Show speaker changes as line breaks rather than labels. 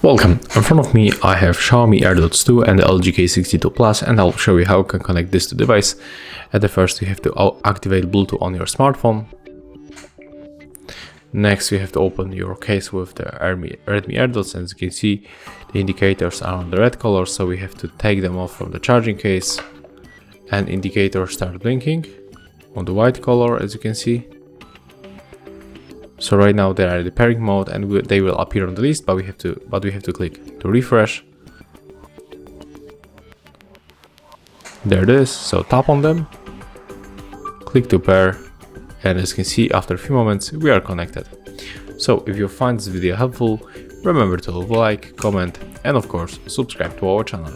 Welcome, in front of me I have Xiaomi AirDots 2 and the LG K62 Plus, and I'll show you how you can connect this to the device. At the first you have to activate Bluetooth on your smartphone. Next you have to open your case with the Redmi AirDots, and as you can see the indicators are on the red color, so we have to take them off from the charging case, and indicators start blinking on the white color, as you can see. So right now they are in the pairing mode and they will appear on the list, but we have to click to refresh. There it is, so tap on them, click to pair, and as you can see after a few moments we are connected. So if you find this video helpful, remember to leave a like, comment and of course subscribe to our channel.